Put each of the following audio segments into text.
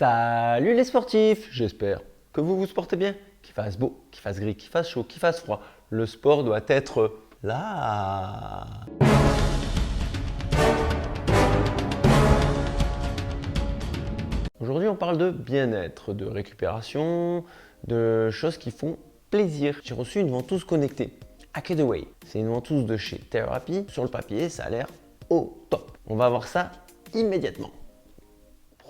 Salut les sportifs, j'espère que vous vous portez bien, qu'il fasse beau, qu'il fasse gris, qu'il fasse chaud, qu'il fasse froid. Le sport doit être là. Aujourd'hui, on parle de bien-être, de récupération, de choses qui font plaisir. J'ai reçu une ventouse connectée, Akedaway. C'est une ventouse de chez Therapy. Sur le papier, ça a l'air au top. On va voir ça immédiatement.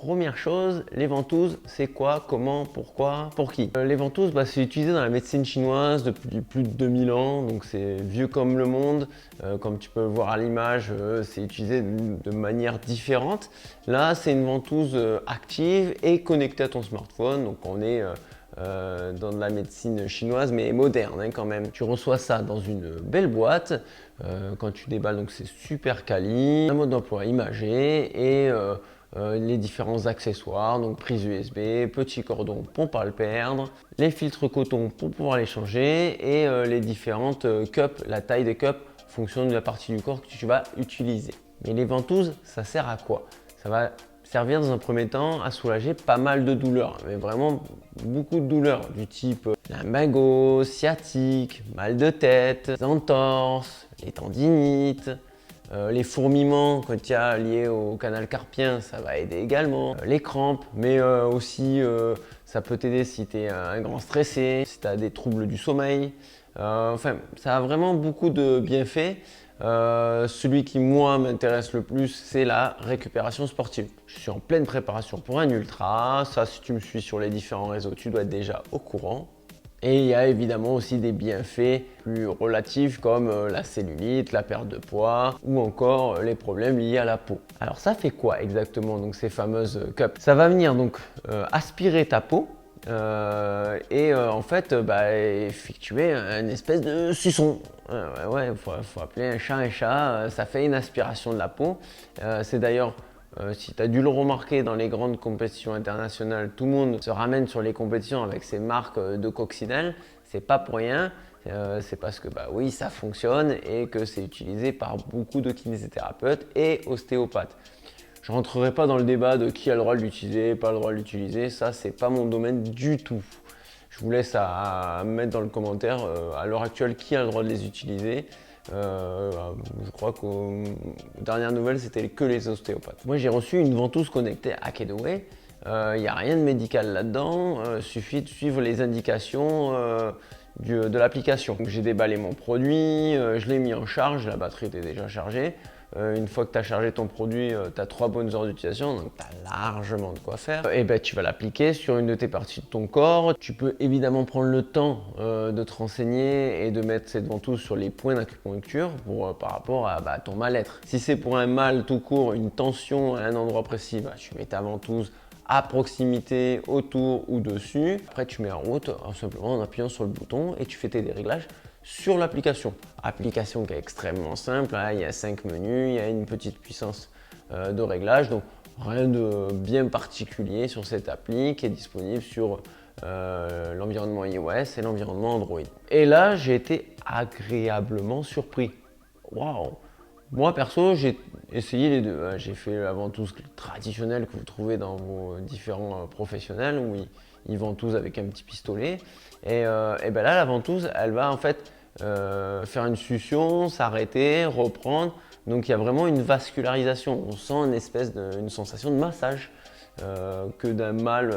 Première chose, les ventouses, c'est quoi, comment, pourquoi, pour qui? Les ventouses, c'est utilisé dans la médecine chinoise depuis plus de 2000 ans, donc c'est vieux comme le monde. Comme tu peux le voir à l'image, c'est utilisé de manière différente. Là, c'est une ventouse active et connectée à ton smartphone, donc on est dans de la médecine chinoise, mais moderne quand même. Tu reçois ça dans une belle boîte quand tu déballes, donc c'est super quali. Un mode d'emploi imagé et les différents accessoires, donc prise USB, petit cordon pour ne pas le perdre, les filtres coton pour pouvoir les changer et les différentes cups, la taille des cups fonction de la partie du corps que tu vas utiliser. Mais les ventouses, ça sert à quoi? Ça va servir dans un premier temps à soulager pas mal de douleurs, mais vraiment beaucoup de douleurs du type lumbago, sciatique, mal de tête, entorses, les tendinites, les fourmillements quand il y a lié au canal carpien, ça va aider également. Les crampes, mais aussi ça peut t'aider si tu es un grand stressé, si tu as des troubles du sommeil. Enfin, ça a vraiment beaucoup de bienfaits. Celui qui moi m'intéresse le plus, c'est la récupération sportive. Je suis en pleine préparation pour un ultra. Ça, si tu me suis sur les différents réseaux, tu dois être déjà au courant. Et il y a évidemment aussi des bienfaits plus relatifs comme la cellulite, la perte de poids ou encore les problèmes liés à la peau. Alors ça fait quoi exactement donc ces fameuses cups? Ça va venir donc aspirer ta peau et en fait effectuer une espèce de suçon. Faut appeler un chat, ça fait une aspiration de la peau. C'est d'ailleurs si tu as dû le remarquer dans les grandes compétitions internationales, tout le monde se ramène sur les compétitions avec ses marques de coccinelle. C'est pas pour rien, c'est parce que oui, ça fonctionne et que c'est utilisé par beaucoup de kinésithérapeutes et ostéopathes. Je ne rentrerai pas dans le débat de qui a le droit de l'utiliser, pas le droit de l'utiliser, ça c'est pas mon domaine du tout. Je vous laisse à mettre dans le commentaire à l'heure actuelle qui a le droit de les utiliser. Je crois qu'aux dernières nouvelles, c'était que les ostéopathes. Moi, j'ai reçu une ventouse connectée Akedaway. Il n'y a rien de médical là-dedans. Il suffit de suivre les indications de l'application. J'ai déballé mon produit, je l'ai mis en charge, la batterie était déjà chargée. Une fois que tu as chargé ton produit, tu as 3 bonnes heures d'utilisation, donc tu as largement de quoi faire. Et tu vas l'appliquer sur une de tes parties de ton corps. Tu peux évidemment prendre le temps de te renseigner et de mettre cette ventouse sur les points d'acupuncture par rapport à ton mal-être. Si c'est pour un mal tout court, une tension à un endroit précis, tu mets ta ventouse à proximité, autour ou dessus. Après, tu mets en route simplement en appuyant sur le bouton et tu fais tes déréglages sur l'application. Application qui est extrêmement simple, il y a 5 menus, il y a une petite puissance de réglage, donc rien de bien particulier sur cette appli qui est disponible sur l'environnement iOS et l'environnement Android. Et là, j'ai été agréablement surpris. Waouh! Moi perso, j'ai essayé les deux. J'ai fait la ventouse traditionnelle que vous trouvez dans vos différents professionnels où ils ventosent avec un petit pistolet. Et là, la ventouse, elle va en fait faire une succion, s'arrêter, reprendre. Donc il y a vraiment une vascularisation. On sent une sensation de massage que d'un mal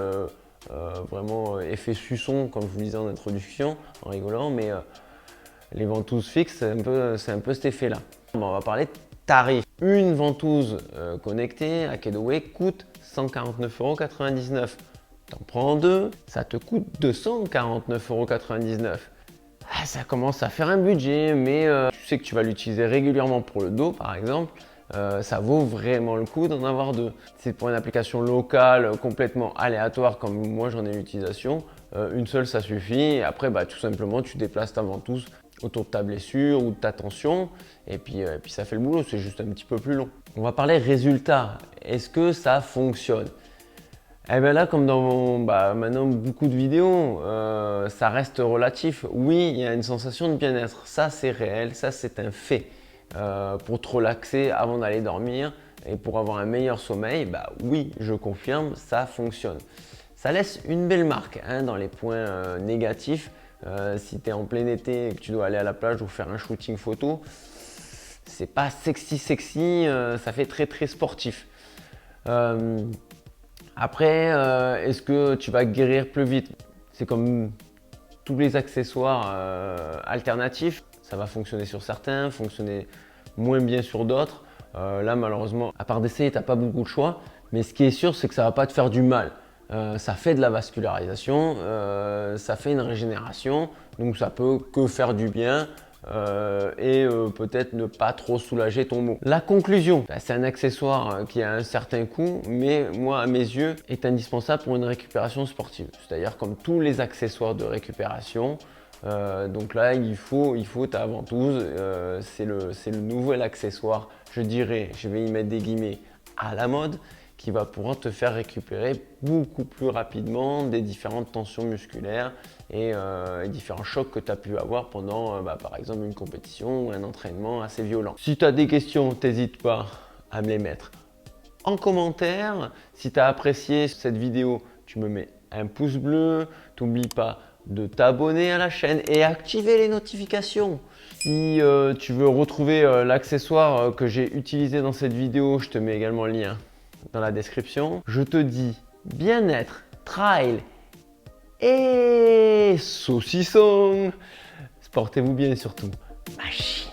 vraiment effet suçon, comme je vous disais en introduction, en rigolant. Mais les ventouses fixes, c'est un peu cet effet-là. On va parler de tarifs. Une ventouse connectée à Akedaway coûte 149,99 €. T'en prends deux, ça te coûte 249,99 €. Ça commence à faire un budget, mais tu sais que tu vas l'utiliser régulièrement pour le dos par exemple. Ça vaut vraiment le coup d'en avoir deux. C'est pour une application locale complètement aléatoire comme moi j'en ai l'utilisation. Une seule ça suffit et après tout simplement tu déplaces ta ventouse autour de ta blessure ou de ta tension et puis ça fait le boulot, c'est juste un petit peu plus long. On va parler résultats. Est-ce que ça fonctionne? Eh bien là, comme dans maintenant beaucoup de vidéos, ça reste relatif. Oui, il y a une sensation de bien-être, ça c'est réel, ça c'est un fait. Pour te relaxer avant d'aller dormir, et pour avoir un meilleur sommeil, bah oui, je confirme, ça fonctionne. Ça laisse une belle marque hein, dans les points négatifs. Si tu es en plein été et que tu dois aller à la plage ou faire un shooting photo, c'est pas sexy, ça fait très très sportif. Après, est-ce que tu vas guérir plus vite? C'est comme tous les accessoires alternatifs, ça va fonctionner sur certains, fonctionner moins bien sur d'autres. Là, malheureusement, à part d'essayer, tu n'as pas beaucoup de choix. Mais ce qui est sûr, c'est que ça ne va pas te faire du mal. Ça fait de la vascularisation, ça fait une régénération, donc ça peut que faire du bien. Et peut-être ne pas trop soulager ton mot. La conclusion, c'est un accessoire qui a un certain coût, mais moi à mes yeux est indispensable pour une récupération sportive. C'est-à-dire comme tous les accessoires de récupération. Donc là, il faut ta ventouse. C'est le nouvel accessoire, je dirais, je vais y mettre des guillemets, à la mode, qui va pouvoir te faire récupérer beaucoup plus rapidement des différentes tensions musculaires et différents chocs que tu as pu avoir pendant par exemple une compétition ou un entraînement assez violent. Si tu as des questions, n'hésite pas à me les mettre en commentaire. Si tu as apprécié cette vidéo, tu me mets un pouce bleu. N'oublie pas de t'abonner à la chaîne et activer les notifications. Si tu veux retrouver l'accessoire que j'ai utilisé dans cette vidéo, je te mets également le lien dans la description. Je te dis bien-être, trail et saucisson. Portez-vous bien surtout. Machine.